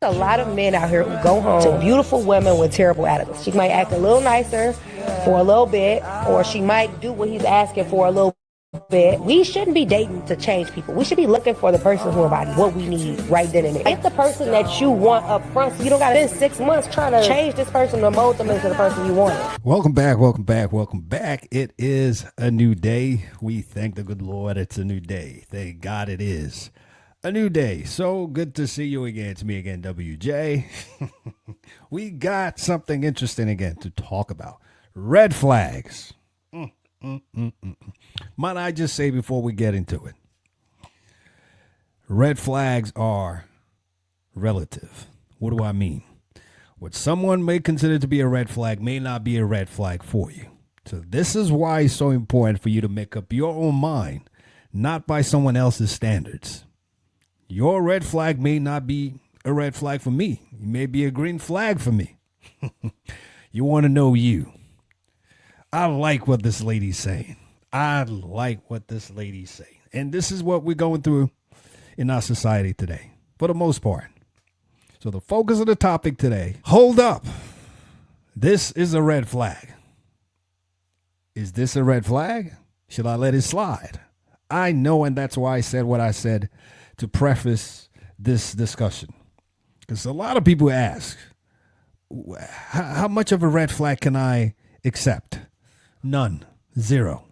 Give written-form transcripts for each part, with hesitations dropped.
A lot of men out here who go home to beautiful women with terrible attitudes. She might act a little nicer for a little bit, or she might do what he's asking for a little bit. We shouldn't be dating to change people. We should be looking for the person who embodies what we need right then and there. Get the person that you want up front, so you don't got to spend 6 months trying to change this person or mold them into the person you want. Welcome back, welcome back, welcome back. It is a new day. We thank the good Lord it's a new day. Thank God it is a new day. So good to see you again. It's me again, WJ. We got something interesting again to talk about. Red flags. Might I just say before we get into it, red flags are relative. What do I mean? What someone may consider to be a red flag may not be a red flag for you. So this is why it's so important for you to make up your own mind, not by someone else's standards. Your red flag may not be a red flag for me. It may be a green flag for me. You want to know you. I like what this lady's saying. And this is what we're going through in our society today, for the most part. So the focus of the topic today, hold up. This is a red flag. Is this a red flag? Should I let it slide? I know, and that's why I said what I said to preface this discussion. Because a lot of people ask, how much of a red flag can I accept? None. Zero.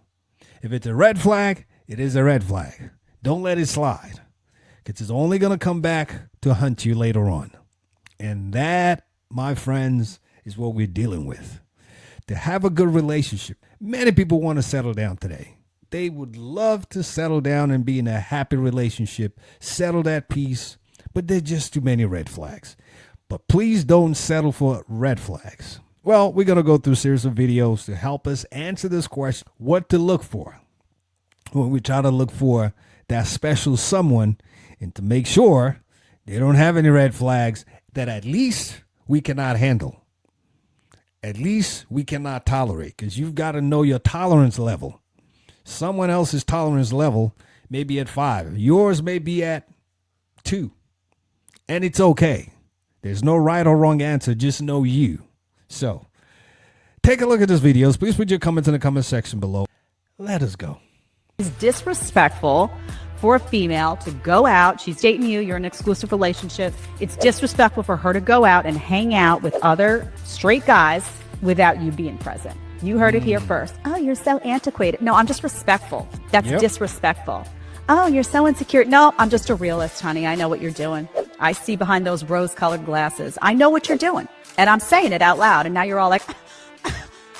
If it's a red flag, it is a red flag. Don't let it slide. Because it's only going to come back to hunt you later on. And that, my friends, is what we're dealing with. To have a good relationship. Many people want to settle down today. They would love to settle down and be in a happy relationship, settle at peace, but there's just too many red flags. But please don't settle for red flags. Well, we're going to go through a series of videos to help us answer this question, what to look for when we try to look for that special someone, and to make sure they don't have any red flags that at least we cannot handle. At least we cannot tolerate, because you've got to know your tolerance level. Someone else's tolerance level may be at 5. Yours may be at 2. And it's okay. There's no right or wrong answer. Just know you. So take a look at this video. Please put your comments in the comment section below. Let us go. It's disrespectful for a female to go out. She's dating you. You're in an exclusive relationship. It's disrespectful for her to go out and hang out with other straight guys without you being present. You heard it here first. Oh, you're so antiquated. No, I'm just respectful. That's disrespectful. Oh, you're so insecure. No, I'm just a realist, honey. I know what you're doing. I see behind those rose-colored glasses. I know what you're doing. And I'm saying it out loud. And now you're all like,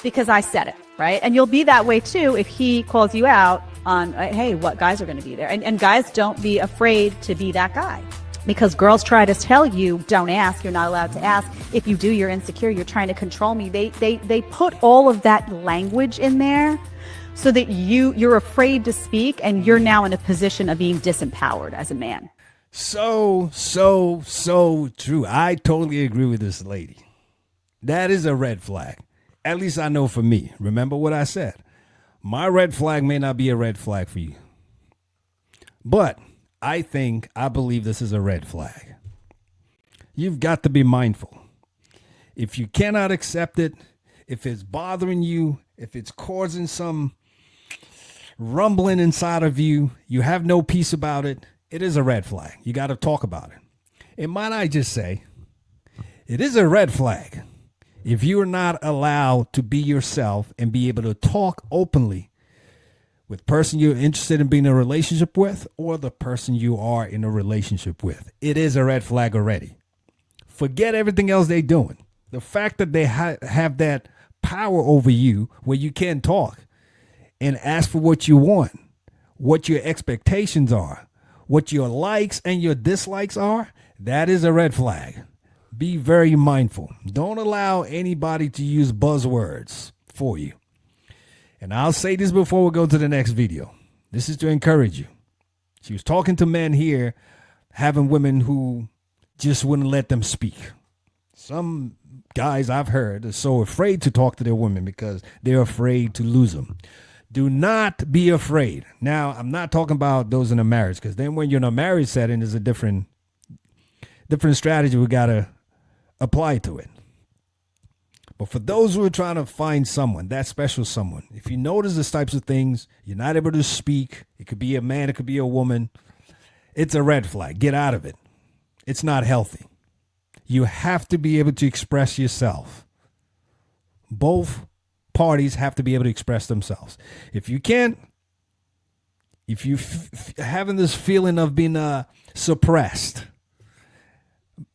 because I said it, right? And you'll be that way too if he calls you out on, hey, what guys are going to be there? And guys, don't be afraid to be that guy. Because girls try to tell you, don't ask, you're not allowed to ask. If you do, you're insecure, you're trying to control me. They put all of that language in there so that you're afraid to speak, and you're now in a position of being disempowered as a man. So true. I totally agree with this lady. That is a red flag. At least I know for me. Remember what I said. My red flag may not be a red flag for you. But I believe this is a red flag. You've got to be mindful. If you cannot accept it, if it's bothering you, if it's causing some rumbling inside of you, you have no peace about it, it is a red flag. You got to talk about it. And might I just say, it is a red flag if you are not allowed to be yourself and be able to talk openly with the person you're interested in being in a relationship with, or the person you are in a relationship with. It is a red flag already. Forget everything else they're doing. The fact that they have that power over you where you can talk and ask for what you want, what your expectations are, what your likes and your dislikes are, that is a red flag. Be very mindful. Don't allow anybody to use buzzwords for you. And I'll say this before we go to the next video. This is to encourage you. She was talking to men here, having women who just wouldn't let them speak. Some guys I've heard are so afraid to talk to their women because they're afraid to lose them. Do not be afraid. Now, I'm not talking about those in a marriage, because then when you're in a marriage setting, there's a different different strategy we got to apply to it. But for those who are trying to find someone, that special someone, if you notice these types of things, you're not able to speak. It could be a man, it could be a woman. It's a red flag. Get out of it. It's not healthy. You have to be able to express yourself. Both parties have to be able to express themselves. If you can't, if you having this feeling of being suppressed,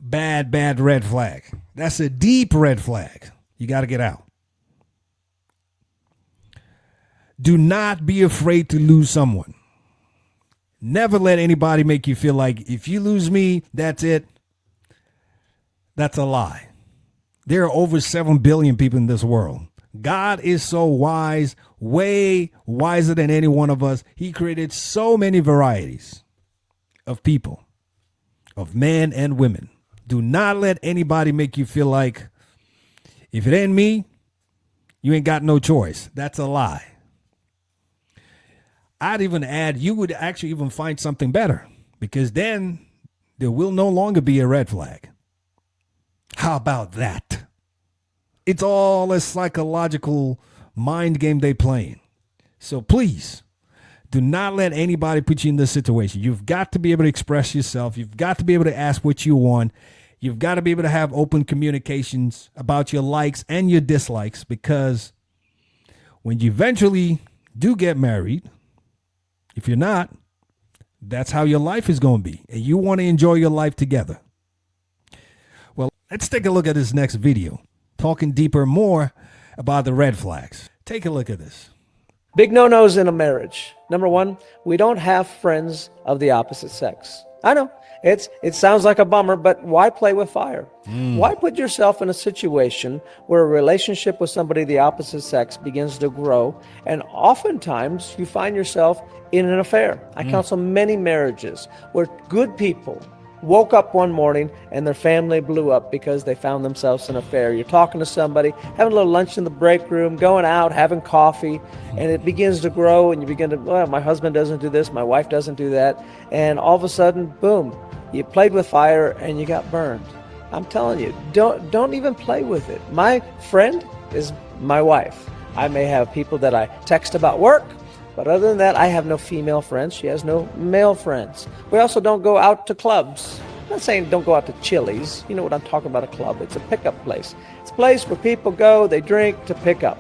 bad red flag. That's a deep red flag. You got to get out. Do not be afraid to lose someone. Never let anybody make you feel like if you lose me, that's it. That's a lie. There are over 7 billion people in this world. God is so wise, way wiser than any one of us. He created so many varieties of people, of men and women. Do not let anybody make you feel like if it ain't me, you ain't got no choice. That's a lie. I'd even add you would actually even find something better, because then there will no longer be a red flag. How about that? It's all a psychological mind game they playing. So please do not let anybody put you in this situation. You've got to be able to express yourself. You've got to be able to ask what you want. You've got to be able to have open communications about your likes and your dislikes, because when you eventually do get married, if you're not, that's how your life is going to be. And you want to enjoy your life together. Well, let's take a look at this next video, talking deeper more about the red flags. Take a look at this. Big no-nos in a marriage. Number one, we don't have friends of the opposite sex. I know, it sounds like a bummer, but why play with fire? Why put yourself in a situation where a relationship with somebody of the opposite sex begins to grow, and oftentimes you find yourself in an affair? I counsel many marriages where good people woke up one morning and their family blew up because they found themselves in an affair. You're talking to somebody, having a little lunch in the break room, going out, having coffee, and it begins to grow, and you begin to, well, my husband doesn't do this, my wife doesn't do that, and all of a sudden, boom, you played with fire and you got burned. I'm telling you, don't even play with it. My friend is my wife. I may have people that I text about work, but other than that, I have no female friends. She has no male friends. We also don't go out to clubs. I'm not saying don't go out to Chili's. You know what I'm talking about, a club. It's a pickup place. It's a place where people go, they drink to pick up.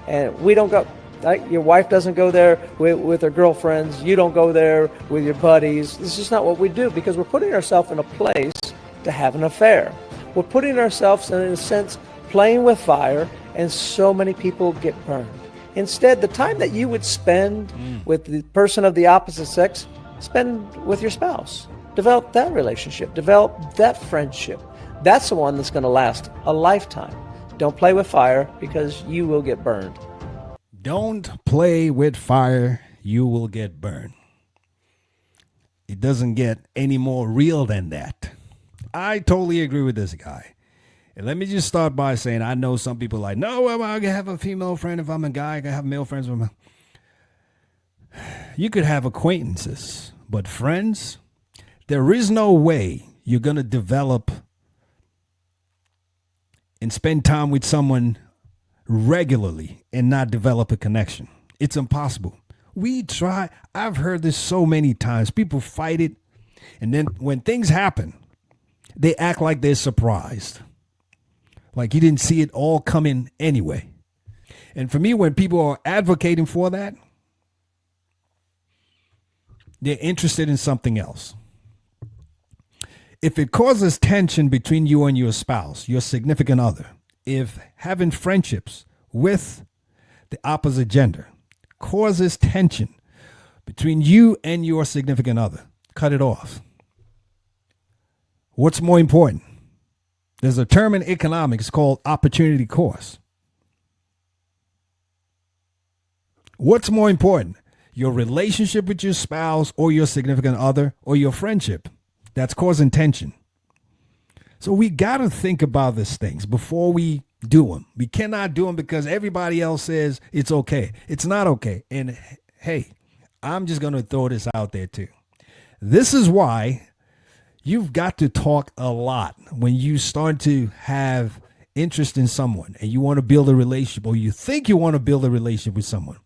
And we don't go. Right? Your wife doesn't go there with her girlfriends. You don't go there with your buddies. This is not what we do, because we're putting ourselves in a place to have an affair. We're putting ourselves, in a sense, playing with fire, and so many people get burned. Instead, the time that you would spend with the person of the opposite sex, spend with your spouse. Develop that relationship. Develop that friendship. That's the one that's going to last a lifetime. Don't play with fire, because you will get burned. Don't play with fire. You will get burned. It doesn't get any more real than that. I totally agree with this guy. And let me just start by saying, I know some people are like, no, well, I can have a female friend if I'm a guy. I can have male friends with You could have acquaintances, but friends, there is no way you're going to develop and spend time with someone regularly and not develop a connection. It's impossible. We try. I've heard this so many times. People fight it. And then when things happen, they act like they're surprised. Like you didn't see it all coming anyway. And for me, when people are advocating for that, they're interested in something else. If it causes tension between you and your spouse, your significant other, if having friendships with the opposite gender causes tension between you and your significant other, cut it off. What's more important? There's a term in economics called opportunity cost. What's more important? Your relationship with your spouse or your significant other, or your friendship that's causing tension? So we got to think about these things before we do them. We cannot do them because everybody else says it's okay. It's not okay. And hey, I'm just going to throw this out there too. This is why You've got to talk a lot when you start to have interest in someone and you want to build a relationship, or you think you want to build a relationship with someone.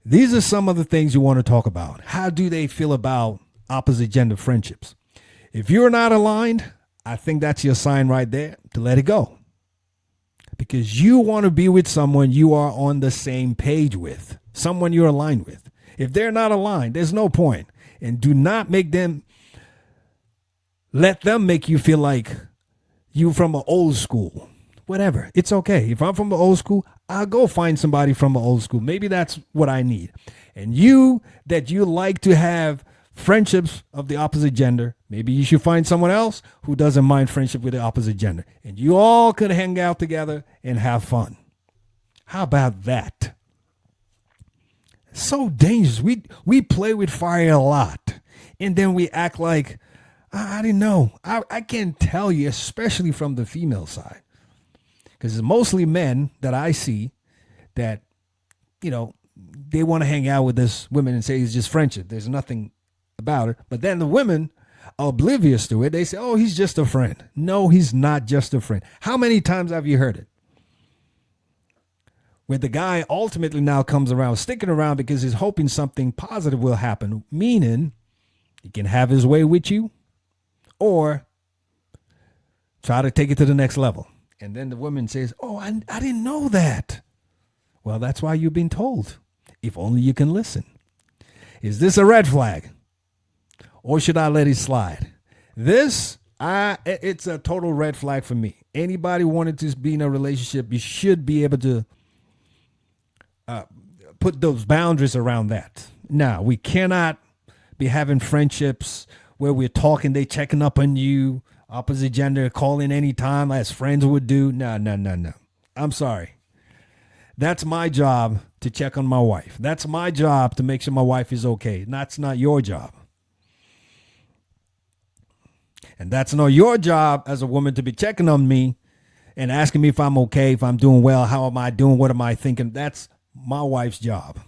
These are some of the things you want to talk about. How do they feel about opposite gender friendships? If you're not aligned, I think that's your sign right there to let it go. Because you want to be with someone you are on the same page with, someone you're aligned with. If they're not aligned, there's no point. And do not let them make you feel like you from an old school. Whatever. It's okay. If I'm from the old school, I'll go find somebody from the old school. Maybe that's what I need. And you like to have friendships of the opposite gender, maybe you should find someone else who doesn't mind friendship with the opposite gender. And you all could hang out together and have fun. How about that? It's so dangerous. We play with fire a lot. And then we act like, I didn't know. I can't tell you, especially from the female side. Because it's mostly men that I see that, they want to hang out with this women and say it's just friendship. There's nothing about it. But then the women are oblivious to it. They say, oh, he's just a friend. No, he's not just a friend. How many times have you heard it? Where the guy ultimately now comes around, sticking around because he's hoping something positive will happen, meaning he can have his way with you or try to take it to the next level. And then the woman says, oh, I didn't know that. Well, that's why you've been told. If only you can listen. Is this a red flag? Or should I let it slide? It's a total red flag for me. Anybody wanting to be in a relationship, you should be able to put those boundaries around that. Now, we cannot be having friendships where we're talking, they checking up on you, opposite gender, calling anytime as friends would do. No. I'm sorry. That's my job to check on my wife. That's my job to make sure my wife is okay. That's not your job. And that's not your job as a woman to be checking on me and asking me if I'm okay, if I'm doing well, how am I doing, what am I thinking? That's my wife's job.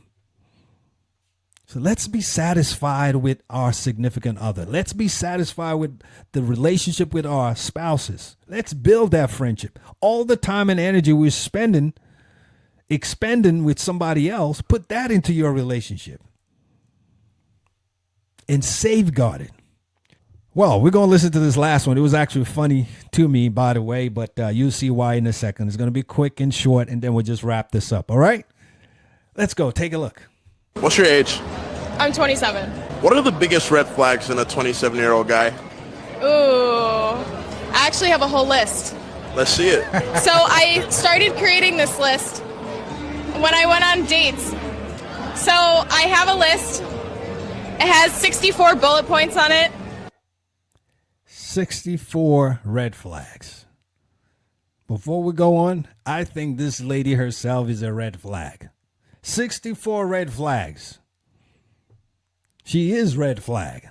So let's be satisfied with our significant other. Let's be satisfied with the relationship with our spouses. Let's build that friendship. All the time and energy we're expending with somebody else, put that into your relationship and safeguard it. Well, we're going to listen to this last one. It was actually funny to me, by the way, but you'll see why in a second. It's going to be quick and short, and then we'll just wrap this up. All right? Let's go. Take a look. What's your age? I'm 27. What are the biggest red flags in a 27-year-old guy? Ooh, I actually have a whole list. Let's see it. So I started creating this list when I went on dates. So I have a list. It has 64 bullet points on it. 64 red flags. Before we go on, I think this lady herself is a red flag. 64 red flags. She is red flag.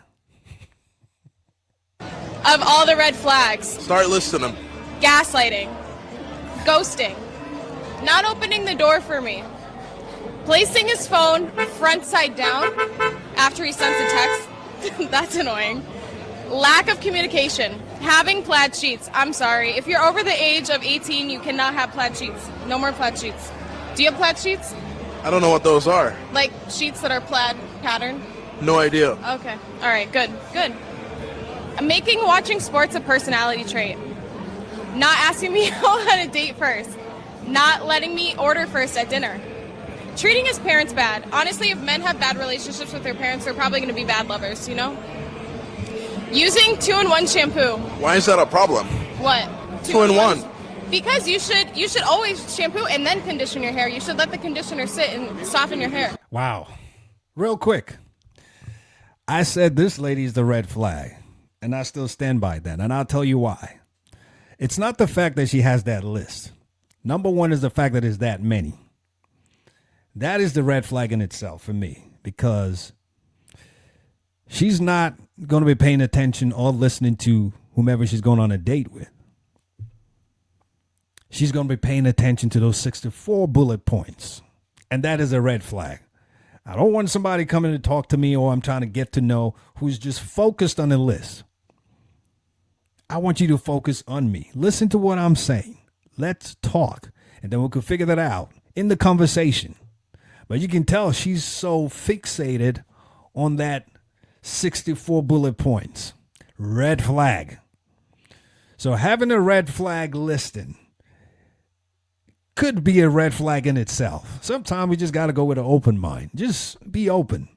Of all the red flags: Start listing them. gaslighting, ghosting, not opening the door for me, placing his phone front side down after he sends a text. That's annoying. Lack of communication. Having plaid sheets. I'm sorry. If you're over the age of 18, you cannot have plaid sheets. No more plaid sheets. Do you have plaid sheets? I don't know what those are. Like sheets that are plaid pattern? No idea. Okay. All right. Good. Making watching sports a personality trait. Not asking me out on a date first. Not letting me order first at dinner. Treating his parents bad. Honestly, if men have bad relationships with their parents, they're probably going to be bad lovers, you know? Using 2-in-1 shampoo. Why is that a problem? What? 2-in-1. Because you should always shampoo and then condition your hair. You should let the conditioner sit and soften your hair. Wow. Real quick. I said this lady is the red flag, and I still stand by that, and I'll tell you why. It's not the fact that she has that list. Number one is the fact that it's that many. That is the red flag in itself for me, because she's not going to be paying attention or listening to whomever she's going on a date with. She's going to be paying attention to those 64 bullet points. And that is a red flag. I don't want somebody coming to talk to me, or I'm trying to get to know, who's just focused on the list. I want you to focus on me. Listen to what I'm saying. Let's talk. And then we can figure that out in the conversation. But you can tell she's so fixated on that 64 bullet points. Red flag. So having a red flag listing could be a red flag in itself. Sometimes we just got to go with an open mind. Just be open.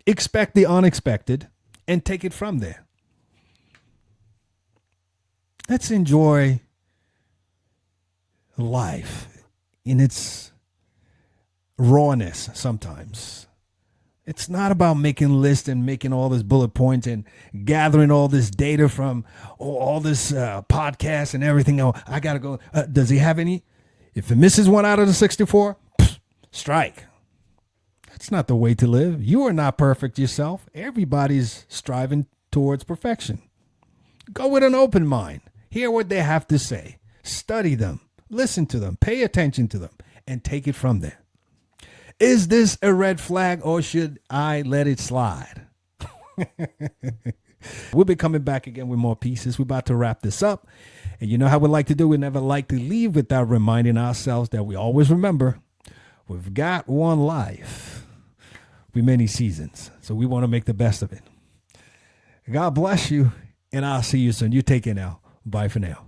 Expect the unexpected and take it from there. Let's enjoy life in its rawness sometimes. It's not about making lists and making all this bullet points and gathering all this data from all this podcast and everything. Oh, I got to go. Does he have any? If it misses one out of the 64, strike. That's not the way to live. You are not perfect yourself. Everybody's striving towards perfection. Go with an open mind. Hear what they have to say. Study them. Listen to them. Pay attention to them. And take it from there. Is this a red flag or should I let it slide? We'll be coming back again with more pieces. We're about to wrap this up. And you know how we like to do. We never like to leave without reminding ourselves that we always remember we've got one life with many seasons. So we want to make the best of it. God bless you. And I'll see you soon. You take care now. Bye for now.